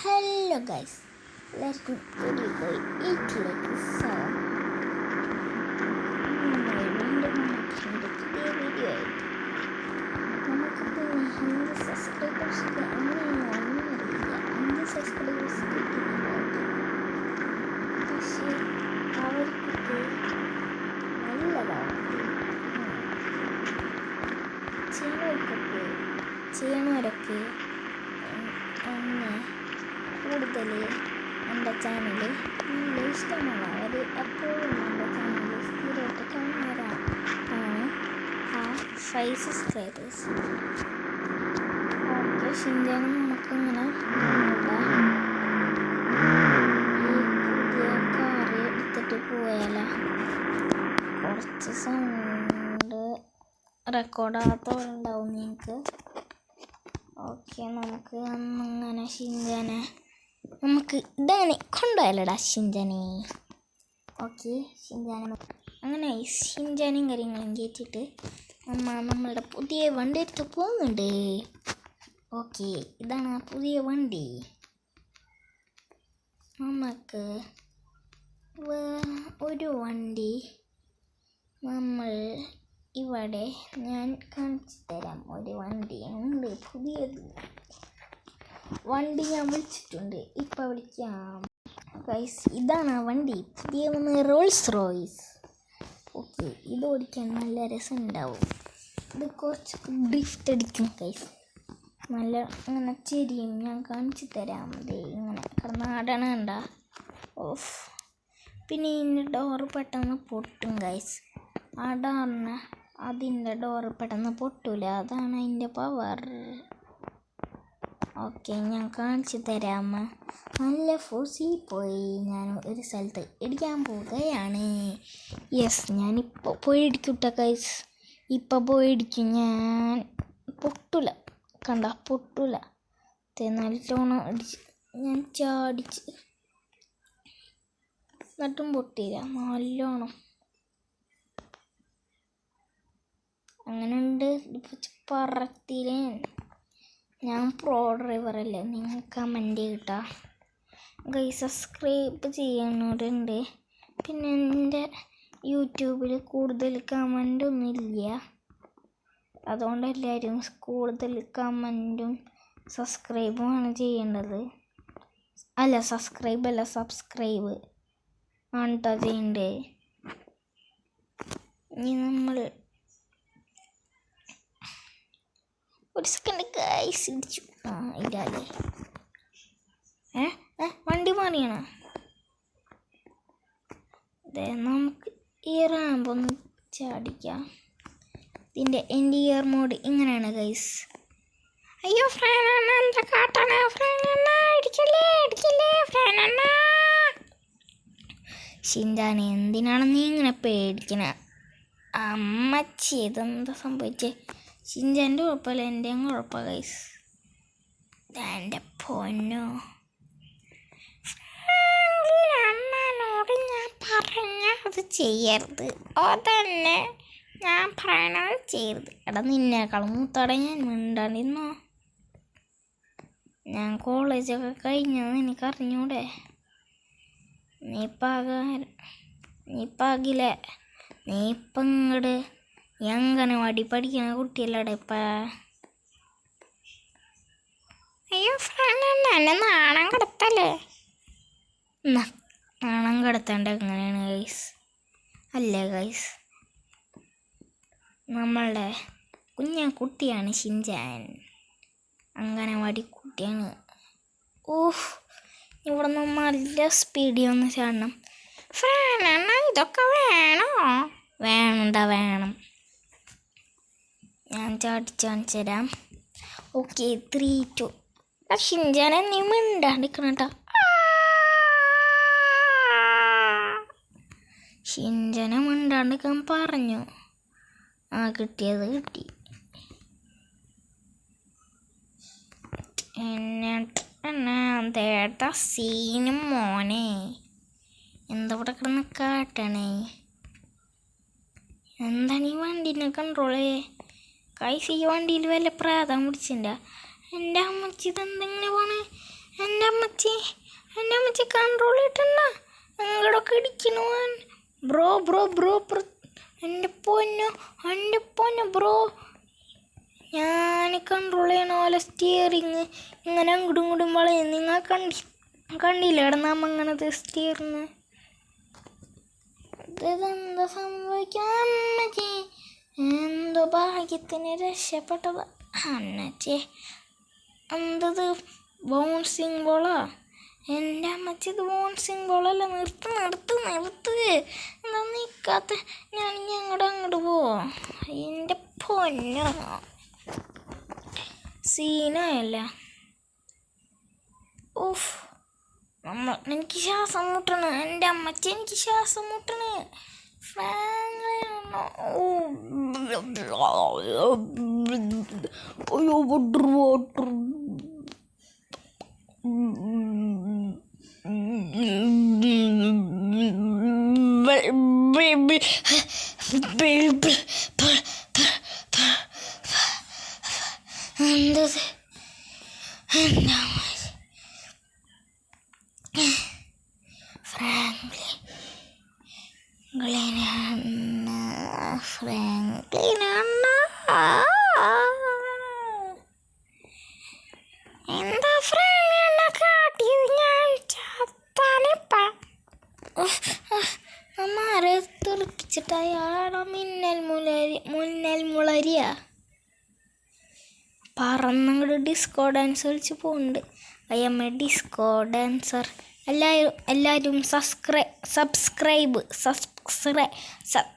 Hello guys, let's go വീട്ടിലേക്ക് സ്വാഗതം. പുതിയ വീഡിയോ ആയിട്ട് നമുക്കിപ്പോൾ 5 സബ്സ്ക്രൈബേഴ്സിൻ്റെ അങ്ങനെയൊന്നും അറിയില്ല. 5 സബ്സ്ക്രൈബേഴ്സ് കിട്ടുന്നുണ്ടായിരുന്നു, പക്ഷേ അവർക്കൊക്കെ നല്ലതാണ് ചെയ്യണവരൊക്കെ എന്നെ കൂടുതൽ എൻ്റെ ചാനൽ നല്ല ഇഷ്ടമാണ്. അവർ എപ്പോഴും എൻ്റെ ചാനൽ സ്ഥിരമായിട്ട് കാണുന്നവരാണ് ആ 5 സബ്സ്ക്രൈബേഴ്സ്. ഓക്കെ, ഷിൻജാനും നമുക്കിങ്ങനെ ഈ പുതിയ കാറ് എടുത്തിട്ട് പോയാലോ. കുറച്ച് സൗണ്ട് റെക്കോർഡാകാത്തവരുണ്ടാവും നിങ്ങൾക്ക്. ഓക്കെ, നമുക്ക് അന്നിങ്ങനെ ഷിൻജാനെ നമുക്ക് ഇതങ്ങനെ കൊണ്ടുപോയാലടാ ഷിൻജാനെ. ഓക്കെ, ഷിൻജാനെ അങ്ങനെ ഷിൻജാനും കാര്യങ്ങളും കയറ്റിയിട്ട് നമ്മളുടെ പുതിയ വണ്ടി എടുത്ത് പോകുന്നുണ്ട്. ഓക്കെ, ഇതാണ് ആ പുതിയ വണ്ടി. നമുക്ക് ഒരു വണ്ടി നമ്മൾ ഇവിടെ ഞാൻ കാണിച്ചു തരാം. ഒരു വണ്ടി ഉണ്ട്, പുതിയത് വണ്ടി ഞാൻ വിളിച്ചിട്ടുണ്ട്, ഇപ്പം വിളിക്കാം ഗൈസ്. ഇതാണ് ആ വണ്ടി, പുതിയ റോൾസ് റോയ്സ്. ഓക്കെ, ഇത് ഓടിക്കാൻ നല്ല രസമുണ്ടാവും. ഇത് കുറച്ച് ഡ്രിഫ്റ്റ് അടിക്കും ഗൈസ്, നല്ല ഇങ്ങനെ ചെരിയും. ഞാൻ കാണിച്ചു തരാം. ഇത് ഇങ്ങനെ കിടന്നാടണ കണ്ട. ഓഫ്, പിന്നെ ഇതിൻ്റെ ഡോറ് പെട്ടെന്ന് പൊട്ടും ഗൈസ്. ആ ഡോറിന് അതിൻ്റെ ഡോറ് പെട്ടെന്ന് പൊട്ടൂല, അതാണ് അതിൻ്റെ പവർ. ഓക്കെ, ഞാൻ കാണിച്ചു തരാം. നല്ല ഫോഴ്സിൽ പോയി ഞാൻ ഒരു സ്ഥലത്ത് ഇടിക്കാൻ പോവുകയാണ്. യെസ്, ഞാനിപ്പോൾ പോയി ഇടിക്കൂട്ട ഗൈസ്. ഇപ്പം പോയി ഇടിക്കും ഞാൻ. പൊട്ടൂല, കണ്ട പൊട്ടൂല. നല്ലോണം അടിച്ച് ഞാൻ ചാടിച്ച് എന്നിട്ടും പൊട്ടിയില്ല. നല്ലോണം അങ്ങനെയുണ്ട്. പറത്തില്ലേ, ഞാൻ പ്രോ ഡ്രൈവറല്ലേ. നിങ്ങൾ കമൻറ്റ് കിട്ടാ ഗൈസ്. സബ്സ്ക്രൈബ് ചെയ്യുന്നവരുണ്ട്. പിന്നെ എൻ്റെ യൂട്യൂബിൽ കൂടുതൽ കമൻറ്റൊന്നുമില്ല, അതുകൊണ്ട് എല്ലാവരും കൂടുതൽ കമൻറ്റും സബ്സ്ക്രൈബുമാണ് ചെയ്യേണ്ടത്. അല്ല, സബ്സ്ക്രൈബ് ആണ് കേട്ടോ ചെയ്യേണ്ടത്. ഇനി നമ്മൾ ഒരു സെക്കൻഡ് ഗൈസ് ഇടിച്ചു. ഇല്ലല്ലേ, വണ്ടി മാറിയാണ്. അതെ, നമുക്ക് ഈ റാമ്പൊന്ന് ചാടിക്കാം. എൻ്റെ ഇയർ മോഡ് ഇങ്ങനെയാണ് ഗൈസ്. അയ്യോ ഫ്രാനണ്ണ, എന്താ കാട്ടാണ് ഫ്രാനണ്ണ? ഇടിക്കല്ലേ ഫ്രാനണ്ണ. ഷിൻജാനെ, എന്തിനാണ് നീ ഇങ്ങനെ പേടിക്കണ? അമ്മച്ചി, ഇതെന്താ സംഭവിച്ചേ? ഷിൻജാൻ്റെ കുഴപ്പമില്ല, എൻ്റെയും കുഴപ്പമില്ല ഗൈസ്. എൻ്റെ പൊന്നോ, അണ്ണനോട് ഞാൻ പറഞ്ഞ അത് ചെയ്യരുത്. അതന്നെ ഞാൻ പറയണത് ചെയ്യരുത്. എടാ, നിന്നേക്കാളും മൂത്തോടെ ഞാൻ മിണ്ടാണ്ടിരുന്നോ? ഞാൻ കോളേജൊക്കെ കഴിഞ്ഞത് എനിക്ക് അറിഞ്ഞൂടെ? നീ പാകില്ലേ? നീ ഇപ്പം ഇങ്ങോട്ട് അംഗനവാടി പഠിക്കുന്ന കുട്ടിയല്ലടെ ഇപ്പം. അയ്യോ ഫ്രണ്ട്, എന്നെ നാണം കടത്തല്ലേ? നാണം കടത്തേണ്ട എങ്ങനെയാണ് ഗൈസ്? അല്ലേ ഗൈസ്, നമ്മളുടെ കുട്ടിയാണ് ഷിൻജാൻ, അംഗനവാടി കുട്ടിയാണ്. ഓഹ്, ഇവിടെ നിന്ന് നല്ല സ്പീഡിൽ ഒന്ന് ചാടണം. ഫ്രാനണ്ണ, ഇതൊക്കെ വേണോ? വേണം. ഞാൻ ചാടിച്ച് കാണിച്ചു തരാം. ഓക്കെ, 3, 2. ഷിൻജാനെ, നീ മിണ്ടാണ്ടിരിക്കണ. ഷിൻജാനെ മിണ്ടാണ്ടിരിക്കാൻ പറഞ്ഞു. കിട്ടിയത് കിട്ടി. ദേട്ടാ സീനും മോനെ, എന്താ ഇവിടെ കിടന്ന് കാട്ടണേ? എന്താണ് ഈ വണ്ടീനെ കൺട്രോളേ? കൈസ്, ഈ വണ്ടിയിൽ വല്ല പ്രാതം പിടിച്ചിട്ടുണ്ടോ? എൻ്റെ അമ്മച്ചി ഇതെന്തെങ്ങനെ പോണേ? എൻ്റെ അമ്മച്ചി കൺട്രോൾ ചെയ്തിട്ടുണ്ട അങ്ങോട്ടൊക്കെ ഇടിക്കണു ബ്രോ ബ്രോ ബ്രോ ബ്രോ എൻ്റെ പൊന്നു ബ്രോ. ഞാൻ കൺട്രോൾ ചെയ്യണ പോലെ സ്റ്റിയറിങ് ഇങ്ങനെ അങ്ങോട്ടും ഇങ്ങോട്ടും വളയും. നിങ്ങൾ കണ്ടില്ല ഇടന്നാമ അങ്ങനത്തെ സ്റ്റിയറിങ്. ഇതെന്താ സംഭവിക്കാം അമ്മച്ചി? എന്തോ ഭാഗ്യത്തിന് രക്ഷപ്പെട്ടത് അന്നച്ചേ. എന്തത് ബൗൺസിങ് ബോളാ? എൻ്റെ അമ്മച്ചി ഇത് ബൗൺസിങ് ബോളല്ല. നിർത്ത് എന്താ നിൽക്കാത്ത? ഞാൻ അങ്ങോട്ട് പോവാം. എൻ്റെ പൊന്നോ സീനല്ല. ഓഫ് എനിക്ക് ശ്വാസം മുട്ടണ്. എൻ്റെ അമ്മച്ചി എനിക്ക് ശ്വാസം മുട്ടണ്. എന്തത് എന്താ ഫ്രാങ്ക്ലിൻ എന്താ ഫ്രാങ്ക്ലിനെ കാട്ടിയത്? ഞാൻ ചത്താനിപ്പ അമ്മാരെ തെറിപ്പിച്ചിട്ട് അയാളെ മുന്നൽ മുളരിയ പറന്നങ്ങോട്ട് ഡിസ്കോ ഡാൻസ് കളിച്ച് പോകുന്നുണ്ട്. അയ്യമ്മ ഡിസ്കോ ഡാൻസർ. എല്ലാവരും സബ്സ്ക്രൈബ്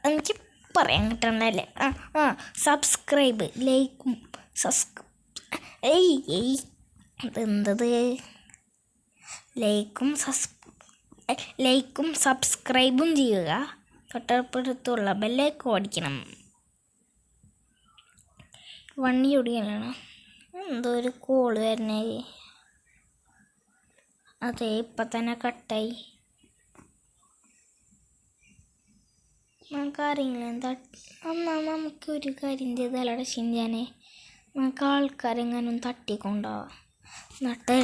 എനിക്ക് പറയാൻ കിട്ടണല്ലേ. സബ്സ്ക്രൈബ് ലൈക്കും അതെന്തത് ലൈക്കും സബ്സ്ക്രൈബും ചെയ്യുക. തൊട്ടപ്പുറത്തുള്ള ബെല്ലൈക്കൺ ഓടിക്കണം. വണ്ടി ഓടിക്കാനാണ്. എന്തോ ഒരു കോള് വരണേ. അതെ ഇപ്പം തന്നെ കട്ടായി. നമുക്കറിയില്ല എന്താ. എന്നാൽ നമുക്കൊരു കാര്യം ചെയ്താലടെ ചിന്താനെ. നമുക്ക് ആൾക്കാരെങ്ങാനും തട്ടിക്കൊണ്ടാവാം. എന്നിട്ട്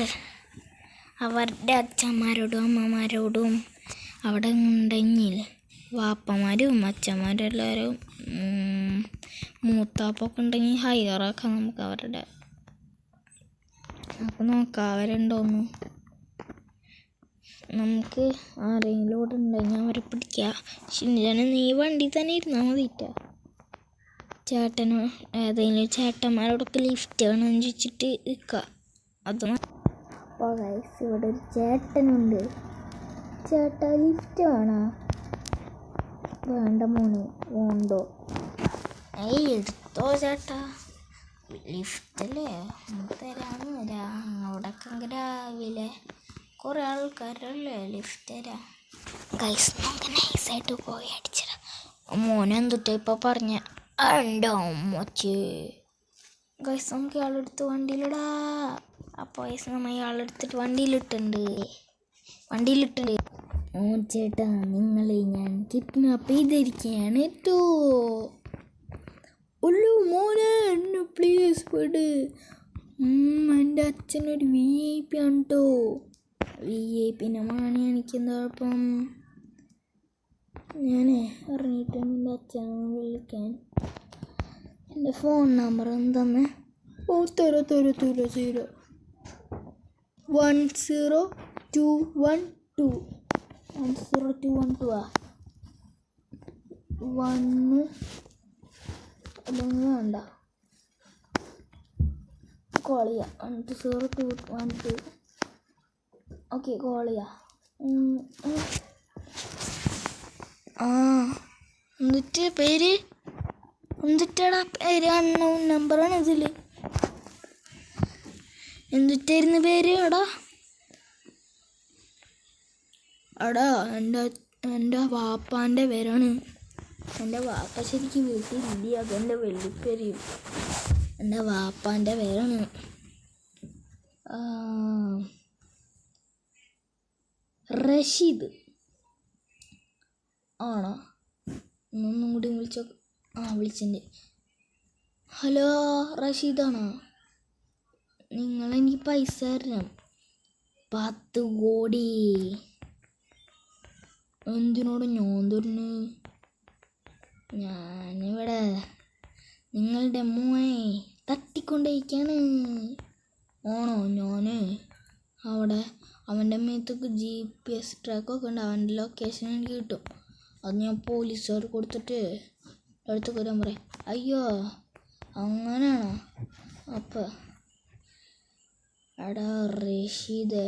അവരുടെ അച്ഛന്മാരോടും അമ്മമാരോടും അവിടെ ഉണ്ടെങ്കിൽ വാപ്പമാരും അച്ഛന്മാരും എല്ലാവരും മൂത്താപ്പൊക്കെ ഉണ്ടെങ്കിൽ ഹയറാക്കാം നമുക്ക് അവരുടെ. അപ്പോൾ നോക്കാം അവരുണ്ടോന്ന്. നമുക്ക് ആരെങ്കിലും ഇവിടെ ഉണ്ടെങ്കിൽ അവരെ പിടിക്കാം. ഷിൻജാനെ നീ വണ്ടി തന്നെ ഇരുന്നാൽ മതിയിട്ടാ. ചേട്ടനോ ഏതെങ്കിലും ചേട്ടന്മാരോടൊക്കെ ലിഫ്റ്റ് വേണമെന്ന് ചോദിച്ചിട്ട് നിൽക്കുക. അത് അപ്പോൾ ഗൈസ് ഇവിടെ ഒരു ചേട്ടനുണ്ട്. ചേട്ടാ ലിഫ്റ്റ് വേണോ? വേണ്ട മോനെ വേണ്ടോ? എടുത്തോ ചേട്ടാ ലിഫ്റ്റല്ലേ തരാമെന്ന്. അവിടെയൊക്കെ രാവിലെ കുറേ ആൾക്കാരല്ലേ ലിഫ്റ്റ് തരാം. ഗൈസ് നമുക്ക് നൈസായിട്ട് പോയി അടിച്ചിടാം. മോനെന്തുട്ടാ ഇപ്പോൾ പറഞ്ഞ ഉണ്ടോ മൊച്ച്? ഗൈസ് നമുക്ക് ഇയാളെടുത്ത് വണ്ടിയിലിടാ. അപ്പോൾ ഗൈസ് നമ്മൾ ഇയാളെടുത്തിട്ട് വണ്ടിയിലിട്ടുണ്ട്. ഓ ചേട്ടാ നിങ്ങളെ ഞാൻ കിഡ്നാപ്പ് ചെയ്തിരിക്കുകയാണ് കേട്ടോ. ഉള്ളൂ മോനെ എന്നെ പ്ലീസ് വിട്. എൻ്റെ അച്ഛനൊരു VIP ആണ് കേട്ടോ. VIP മാണി എനിക്കെന്താ കുഴപ്പം? ഞാനേ അറിഞ്ഞിട്ട് എൻ്റെ അച്ഛനെ വിളിക്കാൻ. എൻ്റെ ഫോൺ നമ്പർ എന്താന്ന്? ഓ തരോ 10210212 10212 1 അല്ലെങ്കിൽ വേണ്ട കോൾ ചെയ്യാം. 10212 ഓക്കെ കോൾ ചെയ്യാം. എന്നിട്ട് പേര് എന്തിട്ടാടാ പേര്? അൺനോൺ നമ്പറാണ് ഇതിൽ. എന്തിട്ടായിരുന്നു പേര്? എടാ എൻ്റെ വാപ്പാൻ്റെ പേരാണ്. എൻ്റെ വാപ്പ ശരിക്കും വീട്ടിലില്ല. അതെൻ്റെ വെള്ളിപ്പേര്. എൻ്റെ വാപ്പാൻ്റെ പേരാണ്. റഷീദ് ആണോ? ഒന്നും കൂടി വിളിച്ചോ. വിളിച്ചിട്ടുണ്ട്. ഹലോ റഷീദാണോ? നിങ്ങളെനിക്ക് പൈസ തരണം. 10 കോടി. എന്തിനോട് ഞാൻ തരുന്നു? ഞാനിവിടെ നിങ്ങളുടെ മോനെ തട്ടിക്കൊണ്ടിരിക്കാണ്. ആണോ? ഞാൻ അവിടെ അവൻ്റെ മേത്തൊക്കെ GPS ട്രാക്കൊക്കെ ഉണ്ട്. അവൻ്റെ ലൊക്കേഷൻ എനിക്ക് കിട്ടും. അത് ഞാൻ പോലീസുകാർ കൊടുത്തിട്ട് എടുത്ത് വരാൻ പറയാം. അയ്യോ അങ്ങനെയാണോ? അപ്പം എടാ റഷീദ്,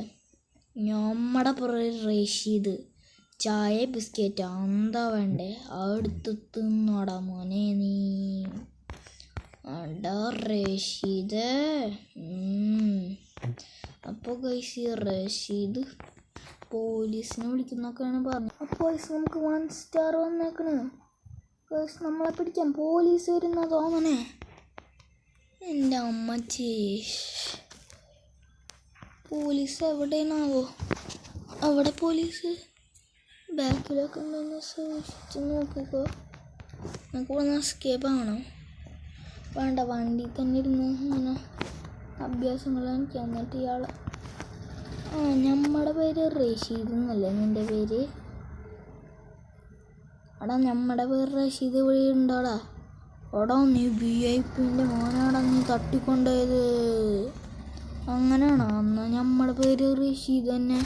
നമ്മുടെ പുറകെ റഷീദ് ചായ ബിസ്ക്കറ്റ് എന്താ വേണ്ടേ അടുത്ത് തിന്നോടാ മോനെ നീ. എടാ റഷീദ്. അപ്പോൾ ഗൈസ് റഷീദ് പോലീസിനെ വിളിക്കുന്നൊക്കെയാണ് പറഞ്ഞത്. അപ്പോൾ നമുക്ക് 1 സ്റ്റാർ വന്നേക്കണ്. ഗൈസ് നമ്മളെ പിടിക്കാൻ പോലീസ് വരുന്ന തോന്നണേ. എൻ്റെ അമ്മച്ചി, പോലീസ് എവിടെയാണാവോ? അവിടെ പോലീസ് ബാക്കിലൊക്കെ ഉണ്ടെന്ന് സൂക്ഷിച്ച് നോക്കിക്കോ. നമുക്ക് ഇവിടെ എസ്കേപ്പ് ആവണം. വേണ്ട, വണ്ടി തന്നെ ഇരുന്ന് ഇങ്ങനെ അഭ്യാസങ്ങൾ എനിക്ക്. എന്നിട്ട് ഇയാൾ നമ്മുടെ പേര് റഷീദ് എന്നല്ലേ നിൻ്റെ പേര്? എടാ നമ്മുടെ പേര് റഷീദ് ഇവിടെ ഉണ്ടോടാ? എടാ നീ VIP-ൻ്റെ മോനാടാ നീ തട്ടിക്കൊണ്ടത്. അങ്ങനെയാണോ? എന്നാൽ നമ്മുടെ പേര് റഷീദ് തന്നെ.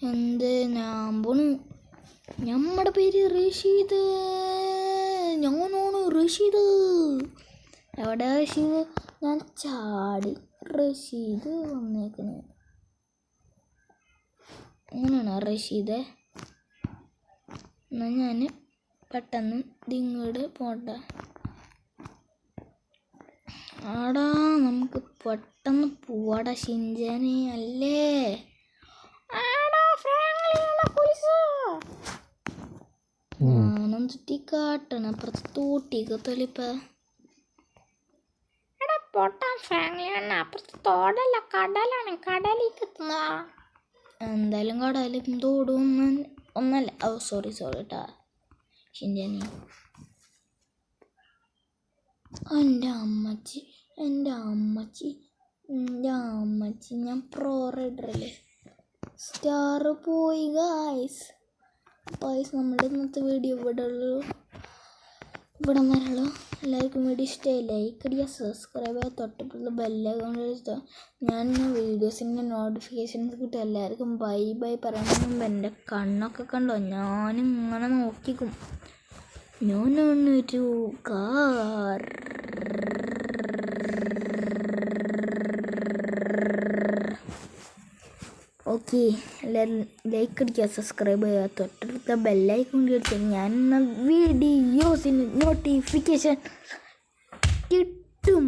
എന്ത് ഞാൻ പോണ്? നമ്മുടെ പേര് റഷീദ്. ഞാനാണ് റഷീദ്. എവിടെ റഷീദ്? ഞാൻ ചാടി. റഷീദ് വന്നേക്കണ്. അങ്ങനെയാണോ റഷീദ്? എന്നാൽ ഞാൻ പെട്ടെന്ന് ഇങ്ങോട്ട് പോട്ടെ. ആടാ നമുക്ക് പെട്ടെന്ന് പോവാടാ ഷിൻജാനെ. അല്ലേ ഞാനും ചുറ്റി കാട്ടണം. അപ്പുറത്ത് തോട്ടിക്ക് തെളിപ്പ. എടാ പൊട്ടാൻ ഫ്രാങ്ക്ലിയാണ്. അപ്പുറത്ത് തോടല്ല കടലാണ്. കടലിലേക്ക് എത്തുന്ന എന്തായാലും കടലും തോടും ഒന്നല്ല. ഓ സോറി കേട്ടാ ഷിൻജാനി. എൻ്റെ അമ്മച്ചി ഞാൻ പ്രോ റൈഡറല്ലേ. സ്റ്റാർ പോയി ഗായ്സ്. നമ്മുടെ ഇന്നത്തെ വീഡിയോ ഇവിടെ വരല്ലോ. എല്ലാവർക്കും വീഡിയോ ഇഷ്ടമായി ലൈക്ക് അടിക്കുക, സബ്സ്ക്രൈബ് ചെയ്യുക, തൊട്ടപ്പുറത്ത് ബെല്ലൈക്കൺ അടിച്ചാൽ ഞാൻ വീഡിയോസിൻ്റെ നോട്ടിഫിക്കേഷൻസ് കിട്ടും. എല്ലാവർക്കും ബൈ ബൈ പറയാൻ മുമ്പ് എൻ്റെ കണ്ണൊക്കെ കണ്ടോ? ഞാനിങ്ങനെ നോക്കിക്കും. ഞാനൊരു കാർ. ഓക്കെ, എല്ലാവരും ലൈക്ക് അടിക്കുക, സബ്സ്ക്രൈബ് ചെയ്യുക, തൊട്ടടുത്ത ബെല്ലൈക്കൺ അടിച്ചാൽ ഞാൻ വീഡിയോസിന് നോട്ടിഫിക്കേഷൻ കിട്ടും.